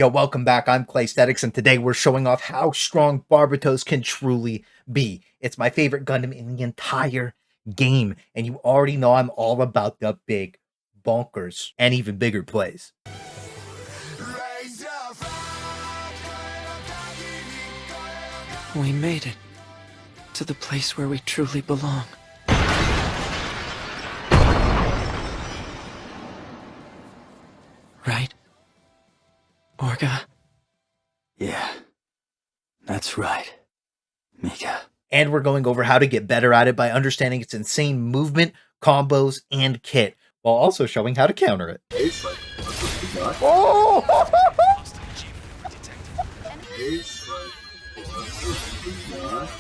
Yo, welcome back. I'm Claysthetics, and today we're showing off how strong Barbatos can truly be. It's my favorite Gundam in the entire game, and you already know I'm all about the big bonkers and even bigger plays. We made it to the place where we truly belong. Right? Orga? Yeah, that's right, Mika. And we're going over how to get better at it by understanding its insane movement, combos, and kit, while also showing how to counter it. Oh!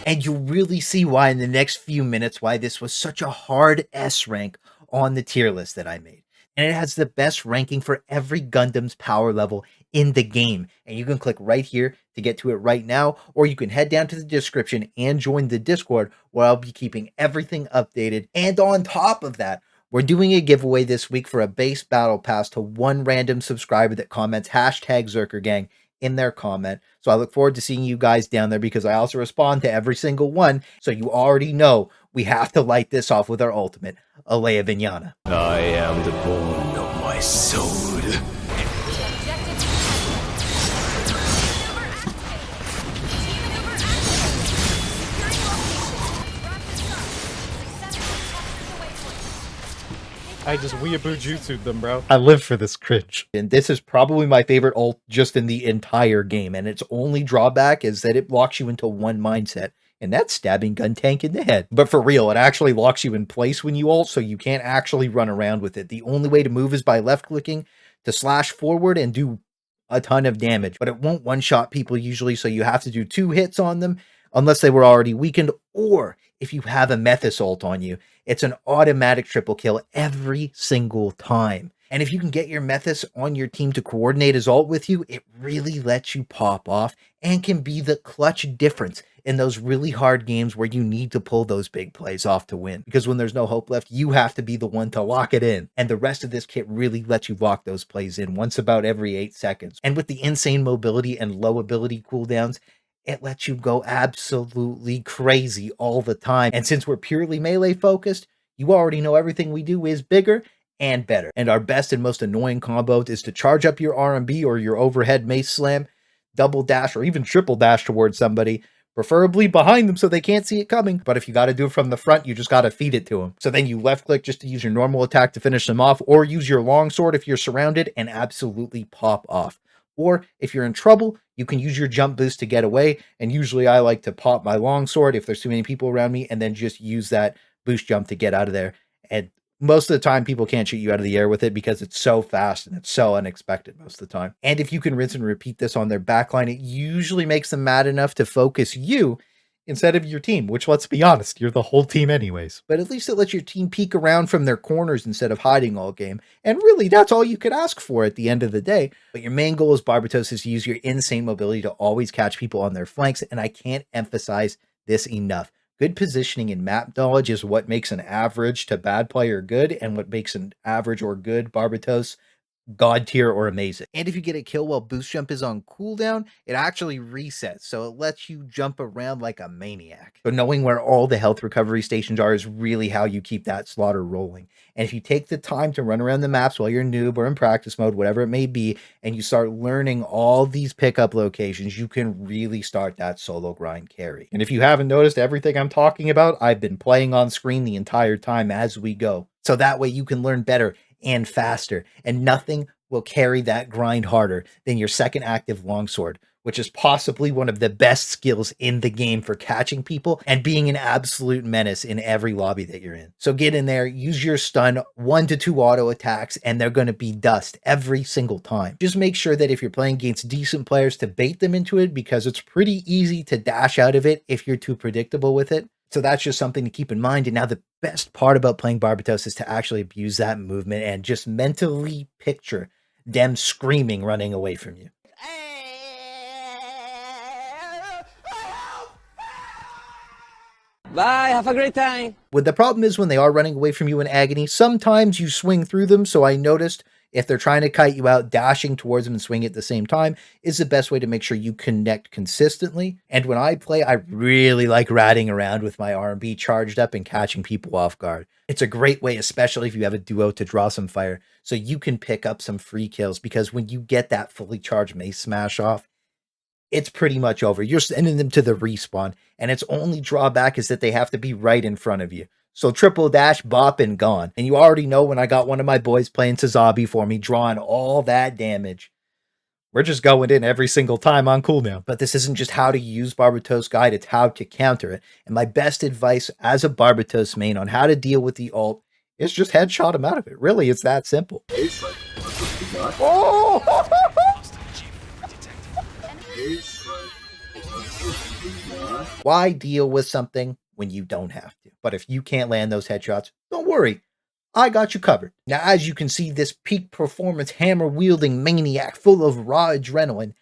And you'll really see why in the next few minutes why this was such a hard S rank on the tier list that I made. And it has the best ranking for every Gundam's power level in the game. And you can click right here to get to it right now, or you can head down to the description and join the Discord where I'll be keeping everything updated. And on top of that, we're doing a giveaway this week for a base battle pass to one random subscriber that comments #ZerkerGang in their comment. So I look forward to seeing you guys down there because I also respond to every single one. So you already know we have to light this off with our ultimate, Alea Vignana. I am the bone of my soul. I just weeaboo jutsu'd them, bro. I live for this cringe. And this is probably my favorite ult just in the entire game. And its only drawback is that it locks you into one mindset. And that's stabbing Guntank in the head. But for real, it actually locks you in place when you ult, so you can't actually run around with it. The only way to move is by left-clicking to slash forward and do a ton of damage. But it won't one-shot people usually, so you have to do 2 hits on them unless they were already weakened, or if you have a Methus ult on you, it's an automatic triple kill every single time. And if you can get your Methus on your team to coordinate his ult with you, it really lets you pop off and can be the clutch difference in those really hard games where you need to pull those big plays off to win. Because when there's no hope left, you have to be the one to lock it in. And the rest of this kit really lets you lock those plays in once about every 8 seconds. And with the insane mobility and low ability cooldowns, it lets you go absolutely crazy all the time. And since we're purely melee focused, you already know everything we do is bigger and better. And our best and most annoying combo is to charge up your RMB or your overhead mace slam, double dash, or even triple dash towards somebody, preferably behind them so they can't see it coming. But if you got to do it from the front, you just got to feed it to them. So then you left click just to use your normal attack to finish them off, or use your longsword if you're surrounded and absolutely pop off. Or if you're in trouble, you can use your jump boost to get away. And usually I like to pop my longsword if there's too many people around me, and then just use that boost jump to get out of there. And most of the time, people can't shoot you out of the air with it because it's so fast and it's so unexpected most of the time. And if you can rinse and repeat this on their backline, it usually makes them mad enough to focus you instead of your team, which, let's be honest, you're the whole team anyways. But at least it lets your team peek around from their corners instead of hiding all game. And really, that's all you could ask for at the end of the day. But your main goal as Barbatos is to use your insane mobility to always catch people on their flanks, and I can't emphasize this enough. Good positioning and map knowledge is what makes an average to bad player good, and what makes an average or good Barbatos god tier or amazing. And if you get a kill while boost jump is on cooldown, it actually resets, so it lets you jump around like a maniac. So knowing where all the health recovery stations are is really how you keep that slaughter rolling. And if you take the time to run around the maps while you're noob or in practice mode, whatever it may be, and you start learning all these pickup locations, you can really start that solo grind carry. And if you haven't noticed everything I'm talking about, I've been playing on screen the entire time as we go. So that way you can learn better and faster, and nothing will carry that grind harder than your second active longsword, which is possibly one of the best skills in the game for catching people and being an absolute menace in every lobby that you're in. So get in there, use your stun, 1 to 2 auto attacks, and they're going to be dust every single time. Just make sure that if you're playing against decent players to bait them into it, because it's pretty easy to dash out of it if you're too predictable with it. So that's just something to keep in mind. And now the best part about playing Barbatos is to actually abuse that movement and just mentally picture them screaming, running away from you. Bye, have a great time. What the problem is when they are running away from you in agony, sometimes you swing through them. So I noticed If they're trying to kite you out, dashing towards them and swinging at the same time is the best way to make sure you connect consistently. And when I play, I really like ratting around with my R&B charged up and catching people off guard. It's a great way, especially if you have a duo, to draw some fire so you can pick up some free kills, because when you get that fully charged mace smash off, it's pretty much over. You're sending them to the respawn, and its only drawback is that they have to be right in front of you. So triple dash, bop, and gone. And you already know when I got one of my boys playing Tazabi for me, drawing all that damage, we're just going in every single time on cooldown. But this isn't just how to use Barbatos guide, it's how to counter it. And my best advice as a Barbatos main on how to deal with the ult is just headshot him out of it. Really, it's that simple. Oh! Why deal with something when you don't have to? But if you can't land those headshots, don't worry. I got you covered. Now, as you can see, this peak performance hammer-wielding maniac full of raw adrenaline,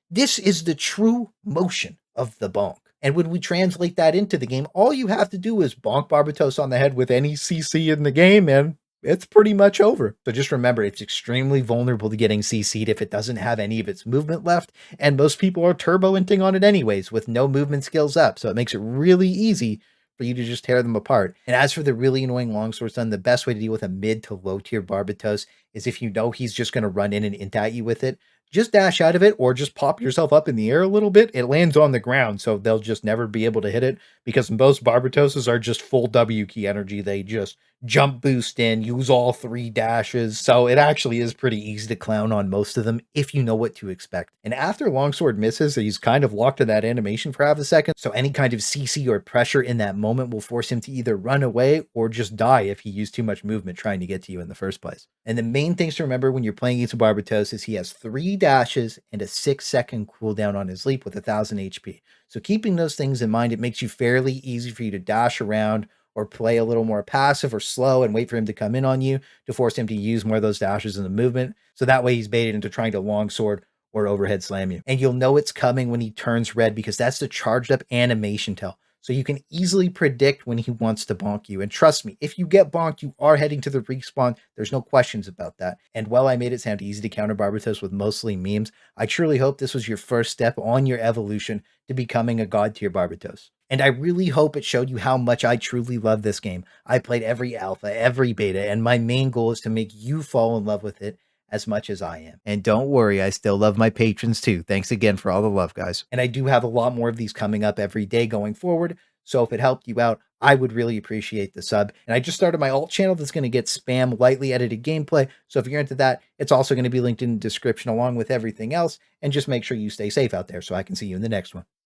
this is the true motion of the bonk. And when we translate that into the game, all you have to do is bonk Barbatos on the head with any CC in the game, and it's pretty much over. So just remember, it's extremely vulnerable to getting CC'd if it doesn't have any of its movement left, and most people are turbo-inting on it anyways with no movement skills up, so it makes it really easy for you to just tear them apart. And as for the really annoying longsword stun, the best way to deal with a mid to low tier Barbatos is if you know he's just going to run in and int at you with it, just dash out of it or just pop yourself up in the air a little bit. It lands on the ground, so they'll just never be able to hit it, because most Barbatoses are just full W key energy. They just jump boost in, use all 3 dashes. So it actually is pretty easy to clown on most of them if you know what to expect. And after longsword misses, he's kind of locked to that animation for half a second. So any kind of CC or pressure in that moment will force him to either run away or just die if he used too much movement trying to get to you in the first place. And the main things to remember when you're playing against a Barbatos is he has 3 dashes and a 6-second cooldown on his leap with 1000 HP. So keeping those things in mind, it makes you fairly easy for you to dash around or play a little more passive or slow and wait for him to come in on you to force him to use more of those dashes in the movement. So that way he's baited into trying to longsword or overhead slam you. And you'll know it's coming when he turns red, because that's the charged up animation tell. So you can easily predict when he wants to bonk you. And trust me, if you get bonked, you are heading to the respawn. There's no questions about that. And while I made it sound easy to counter Barbatos with mostly memes, I truly hope this was your first step on your evolution to becoming a god tier Barbatos. And I really hope it showed you how much I truly love this game. I played every alpha, every beta, and my main goal is to make you fall in love with it as much as I am. And don't worry, I still love my patrons too. Thanks again for all the love, guys. And I do have a lot more of these coming up every day going forward, so if it helped you out, I would really appreciate the sub. And I just started my alt channel that's going to get spam lightly edited gameplay, so if you're into that, it's also going to be linked in the description along with everything else. And just make sure you stay safe out there so I can see you in the next one.